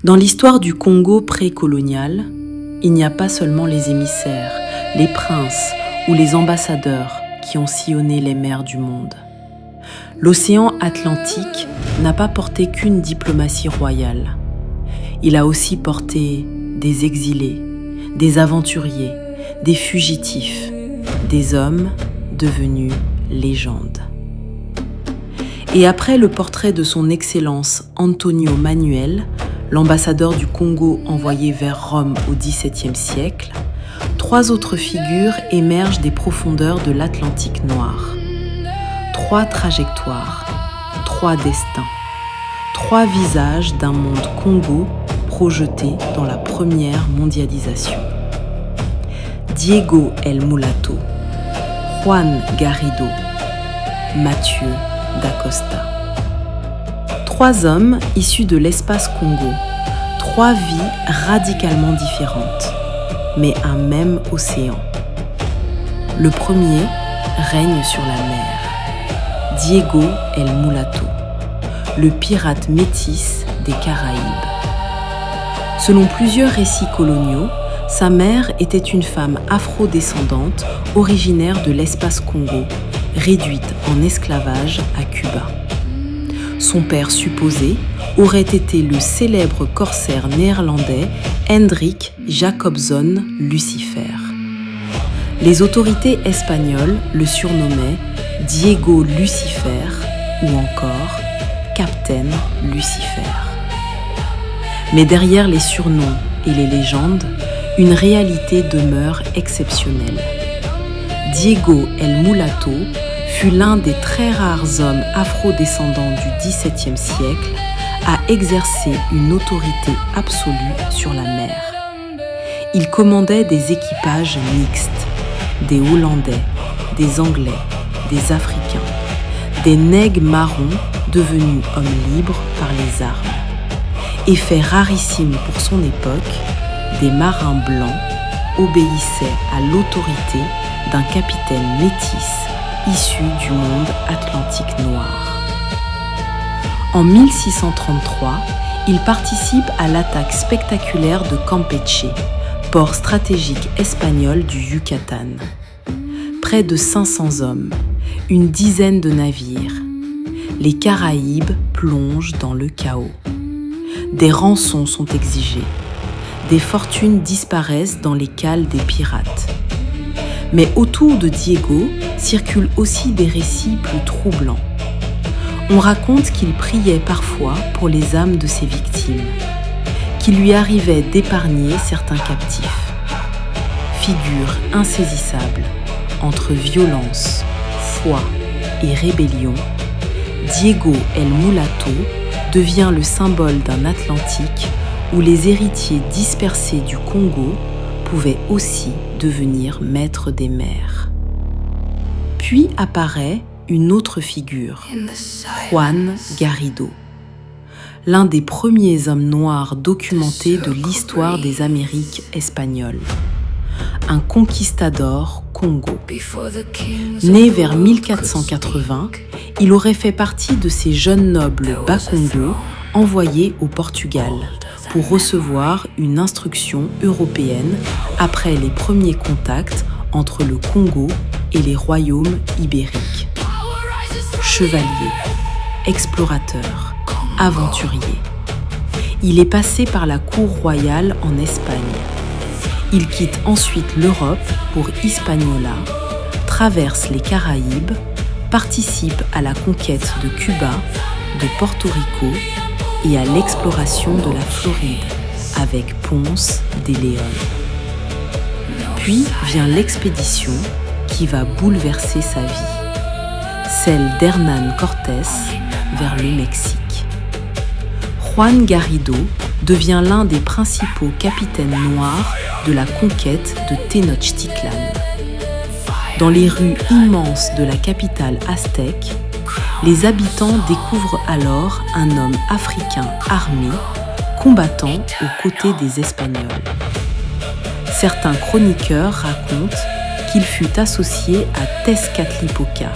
Dans l'histoire du Congo précolonial, il n'y a pas seulement les émissaires, les princes ou les ambassadeurs qui ont sillonné les mers du monde. L'océan Atlantique n'a pas porté qu'une diplomatie royale. Il a aussi porté des exilés, des aventuriers, des fugitifs, des hommes devenus légendes. Et après le portrait de son Excellence Antonio Manuel, l'ambassadeur du Congo envoyé vers Rome au XVIIe siècle, 3 autres figures émergent des profondeurs de l'Atlantique noir. 3 trajectoires, 3 destins, 3 visages d'un monde Congo projeté dans la première mondialisation. Diego El Mulato, Juan Garrido, Mathieu da Costa. 3 hommes issus de l'espace Congo, 3 vies radicalement différentes, mais un même océan. Le premier règne sur la mer, Diego El Mulato, le pirate métis des Caraïbes. Selon plusieurs récits coloniaux, sa mère était une femme afro-descendante originaire de l'espace Congo, réduite en esclavage à Cuba. Son père supposé aurait été le célèbre corsaire néerlandais Hendrik Jacobson Lucifer. Les autorités espagnoles le surnommaient Diego Lucifer ou encore Captain Lucifer. Mais derrière les surnoms et les légendes, une réalité demeure exceptionnelle. Diego El Mulato fut l'un des très rares hommes afro-descendants du XVIIe siècle à exercer une autorité absolue sur la mer. Il commandait des équipages mixtes, des Hollandais, des Anglais, des Africains, des nègres marrons devenus hommes libres par les armes, et fait rarissime pour son époque, des marins blancs obéissaient à l'autorité d'un capitaine métis issu du monde atlantique noir. En 1633, il participe à l'attaque spectaculaire de Campeche, port stratégique espagnol du Yucatan. Près de 500 hommes, une dizaine de navires. Les Caraïbes plongent dans le chaos. Des rançons sont exigées. Des fortunes disparaissent dans les cales des pirates. Mais autour de Diego circulent aussi des récits plus troublants. On raconte qu'il priait parfois pour les âmes de ses victimes, qu'il lui arrivait d'épargner certains captifs. Figure insaisissable entre violence, foi et rébellion, Diego El Mulato devient le symbole d'un Atlantique où les héritiers dispersés du Congo pouvaient aussi devenir maîtres des mers. Puis apparaît une autre figure, Juan Garrido, l'un des premiers hommes noirs documentés de l'histoire des Amériques espagnoles, un conquistador Congo. Né vers 1480, il aurait fait partie de ces jeunes nobles bas-Congo envoyés au Portugal pour recevoir une instruction européenne après les premiers contacts entre le Congo et les royaumes ibériques. Chevalier, explorateur, aventurier. Il est passé par la cour royale en Espagne. Il quitte ensuite l'Europe pour Hispaniola, traverse les Caraïbes, participe à la conquête de Cuba, de Porto Rico et à l'exploration de la Floride avec Ponce de León. Puis vient l'expédition qui va bouleverser sa vie, celle d'Hernán Cortés vers le Mexique. Juan Garrido devient l'un des principaux capitaines noirs de la conquête de Tenochtitlan. Dans les rues immenses de la capitale aztèque, les habitants découvrent alors un homme africain armé, combattant aux côtés des Espagnols. Certains chroniqueurs racontent qu'il fut associé à Tezcatlipoca,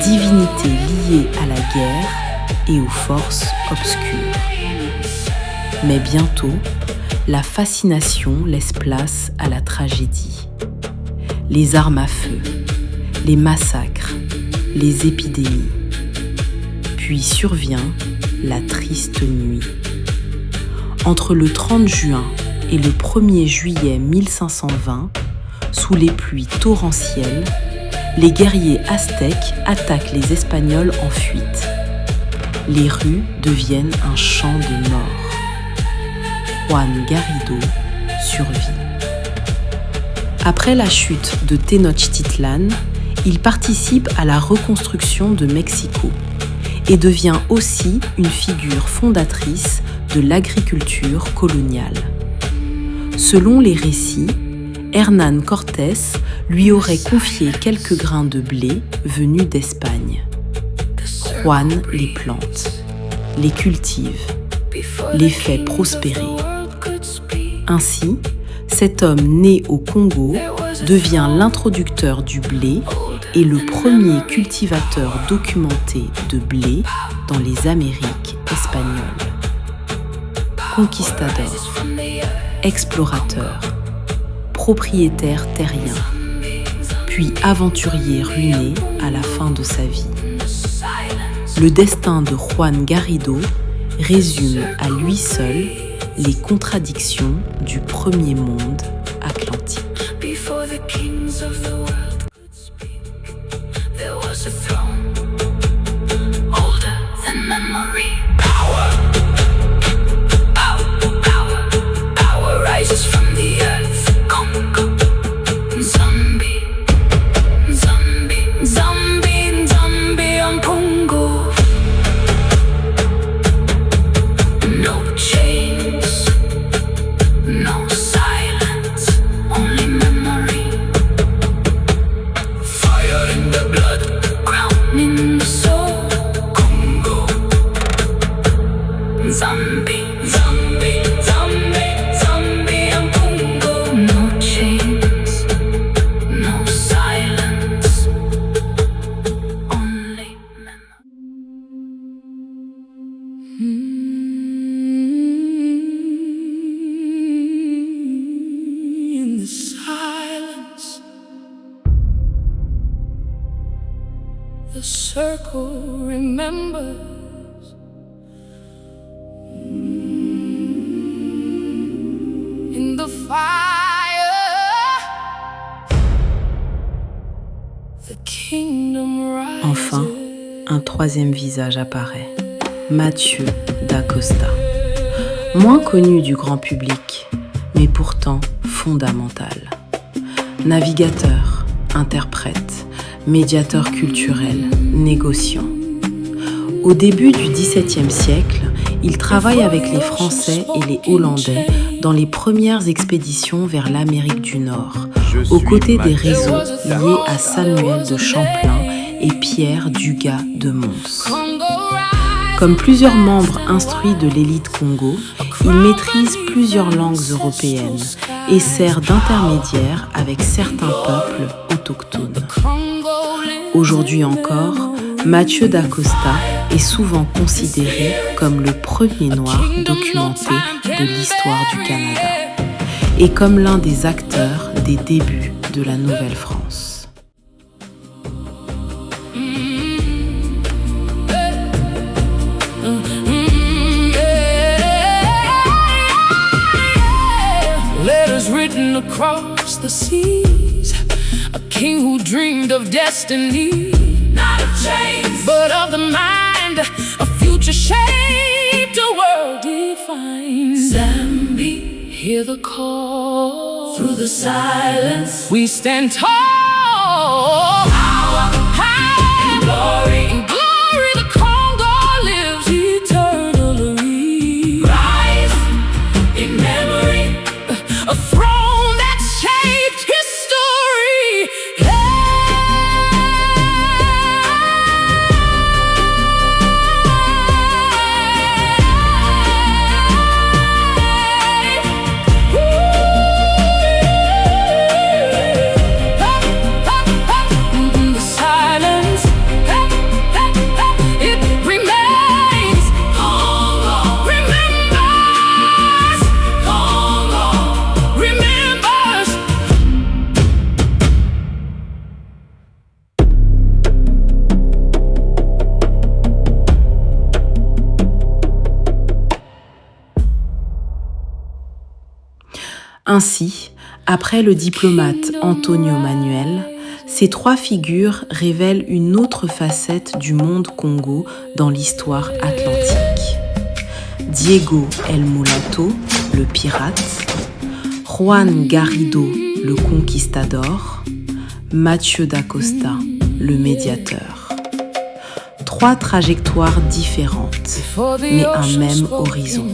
divinité liée à la guerre et aux forces obscures. Mais bientôt, la fascination laisse place à la tragédie. Les armes à feu, les massacres, les épidémies. Puis survient la triste nuit. Entre le 30 juin et le 1er juillet 1520, sous les pluies torrentielles, les guerriers aztèques attaquent les Espagnols en fuite. Les rues deviennent un champ de mort. Juan Garrido survit. Après la chute de Tenochtitlan, il participe à la reconstruction de Mexico et devient aussi une figure fondatrice de l'agriculture coloniale. Selon les récits, Hernán Cortés lui aurait confié quelques grains de blé venus d'Espagne. Juan les plante, les cultive, les fait prospérer. Ainsi, cet homme né au Congo devient l'introducteur du blé et le premier cultivateur documenté de blé dans les Amériques espagnoles. Conquistador, explorateur, propriétaire terrien, puis aventurier ruiné à la fin de sa vie. Le destin de Juan Garrido résume à lui seul les contradictions du premier monde atlantique. The circle remembers in the fire. The kingdom rises. Enfin, un troisième visage apparaît. Mathieu d'Acosta. Moins connu du grand public, mais pourtant fondamental. Navigateur, interprète, médiateur culturel, négociant. Au début du XVIIe siècle, il travaille avec les Français et les Hollandais dans les premières expéditions vers l'Amérique du Nord, aux côtés des réseaux liés à Samuel de Champlain et Pierre Dugas de Mons. Comme plusieurs membres instruits de l'élite Congo, il maîtrise plusieurs langues européennes et sert d'intermédiaire avec certains peuples autochtones. Aujourd'hui encore, Mathieu d'Acosta est souvent considéré comme le premier noir documenté de l'histoire du Canada et comme l'un des acteurs des débuts de la Nouvelle-France. Letters written across the seas, a king who dreamed of destiny, not of chains, but of the mind, a future shaped, a world defined. Zambi, hear the call through the silence. We stand tall, power, high, glory, in glory. The Congo lives eternally. Rise in memory, a throne that shaped history. The Ainsi, après le diplomate Antonio Manuel, ces 3 figures révèlent une autre facette du monde Congo dans l'histoire atlantique. Diego El Mulato, le pirate, Juan Garrido, le conquistador, Mathieu d'Acosta, le médiateur. 3 trajectoires différentes, mais un même horizon.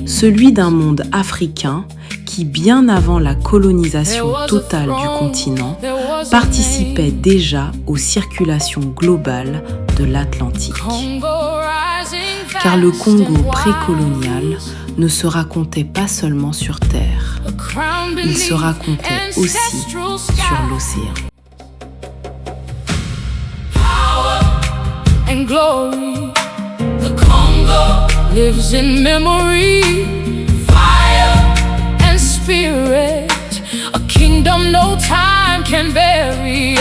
Celui d'un monde africain qui, bien avant la colonisation totale du continent, participait déjà aux circulations globales de l'Atlantique. Car le Congo précolonial ne se racontait pas seulement sur Terre, il se racontait aussi sur l'océan. And glory, the Congo lives in memory, fire and spirit, a kingdom no time can bury.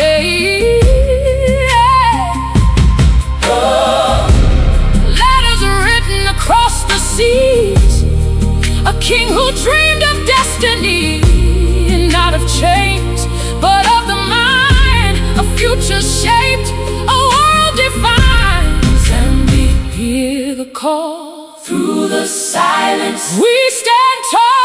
Letters written across the seas, a king who dreamed of destiny, not of chains, but of the mind, a future shaped, a world defined. Hear the call through the silence. We stand tall.